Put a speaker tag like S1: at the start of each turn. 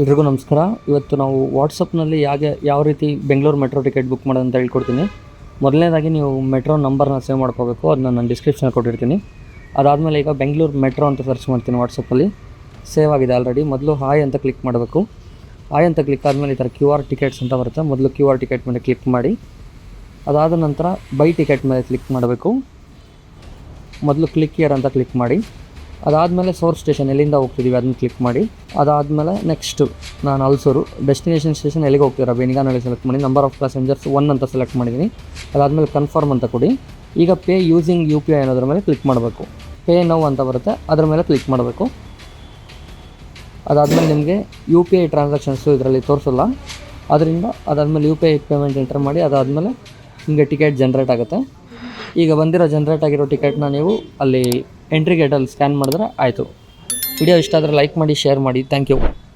S1: ಎಲ್ರಿಗೂ ನಮಸ್ಕಾರ. ಇವತ್ತು ನಾವು ವಾಟ್ಸಪ್ನಲ್ಲಿ ಯಾವ ರೀತಿ ಬೆಂಗಳೂರು ಮೆಟ್ರೋ ಟಿಕೆಟ್ ಬುಕ್ ಮಾಡೋದು ಅಂತ ಹೇಳ್ಕೊಡ್ತೀನಿ. ಮೊದಲನೇದಾಗಿ ನೀವು ಮೆಟ್ರೋ ನಂಬರ್ನ ಸೇವ್ ಮಾಡ್ಕೋಬೇಕು. ಅದನ್ನ ನಾನು ಡಿಸ್ಕ್ರಿಪ್ಷನಲ್ಲಿ ಕೊಟ್ಟಿರ್ತೀನಿ. ಅದಾದಮೇಲೆ ಈಗ ಬೆಂಗಳೂರು ಮೆಟ್ರೋ ಅಂತ ಸರ್ಚ್ ಮಾಡ್ತೀನಿ. ವಾಟ್ಸಪ್ಪಲ್ಲಿ ಸೇವ್ ಆಗಿದೆ ಆಲ್ರೆಡಿ. ಮೊದಲು ಹಾಯ್ ಅಂತ ಕ್ಲಿಕ್ ಮಾಡಬೇಕು. ಹಾಯ್ ಅಂತ ಕ್ಲಿಕ್ ಆದಮೇಲೆ ಈ ಥರ QR ಟಿಕೆಟ್ಸ್ ಅಂತ ಬರುತ್ತೆ. ಮೊದಲು QR ಟಿಕೆಟ್ ಮೇಲೆ ಕ್ಲಿಕ್ ಮಾಡಿ. ಅದಾದ ನಂತರ ಬೈ ಟಿಕೆಟ್ ಮೇಲೆ ಕ್ಲಿಕ್ ಮಾಡಬೇಕು. ಮೊದಲು ಕ್ಲಿಕ್ ಹಿಯರ್ ಅಂತ ಕ್ಲಿಕ್ ಮಾಡಿ. ಅದಾದಮೇಲೆ ಸೋರ್ಸ್ ಸ್ಟೇಷನ್ ಎಲ್ಲಿಂದ ಹೋಗ್ತಿದ್ದೀವಿ ಅದನ್ನ ಕ್ಲಿಕ್ ಮಾಡಿ. ಅದಾದಮೇಲೆ ನೆಕ್ಸ್ಟು ನಾನು ಹಲಸೂರು ಡೆಸ್ಟಿನೇಷನ್ ಸ್ಟೇಷನ್ ಎಲ್ಲಿಗೆ ಹೋಗ್ತೀರಾ ಬೇನಿಗಾನಲ್ಲಿ ಸೆಲೆಕ್ಟ್ ಮಾಡಿ. ನಂಬರ್ ಆಫ್ ಪ್ಯಾಸೆಂಜರ್ಸ್ 1 ಅಂತ ಸೆಲೆಕ್ಟ್ ಮಾಡಿದ್ದೀನಿ. ಅದಾದಮೇಲೆ ಕನ್ಫರ್ಮ್ ಅಂತ ಕೊಡಿ. ಈಗ ಪೇ ಯೂಸಿಂಗ್ UPI ಅನ್ನೋದ್ರ ಮೇಲೆ ಕ್ಲಿಕ್ ಮಾಡಬೇಕು. ಪೇ ನೌ ಅಂತ ಬರುತ್ತೆ, ಅದರ ಮೇಲೆ ಕ್ಲಿಕ್ ಮಾಡಬೇಕು. ಅದಾದಮೇಲೆ ನಿಮಗೆ UPI ಟ್ರಾನ್ಸಾಕ್ಷನ್ಸು ಇದರಲ್ಲಿ ತೋರಿಸಲ್ಲ. ಅದರಿಂದ ಅದಾದಮೇಲೆ UPI ಪೇಮೆಂಟ್ ಎಂಟರ್ ಮಾಡಿ. ಅದಾದಮೇಲೆ ನಿಮಗೆ ಟಿಕೆಟ್ ಜನ್ರೇಟ್ ಆಗುತ್ತೆ. ಈಗ ಬಂದಿರೋ ಜನ್ರೇಟ್ ಆಗಿರೋ ಟಿಕೆಟ್ನ ನೀವು ಅಲ್ಲಿ ಎಂಟ್ರಿ ಗೇಟಲ್ಲಿ ಸ್ಕ್ಯಾನ್ ಮಾಡಿದ್ರೆ ಆಯಿತು. ವಿಡಿಯೋ ಇಷ್ಟ ಆದರೆ ಲೈಕ್ ಮಾಡಿ, ಶೇರ್ ಮಾಡಿ. Thank you.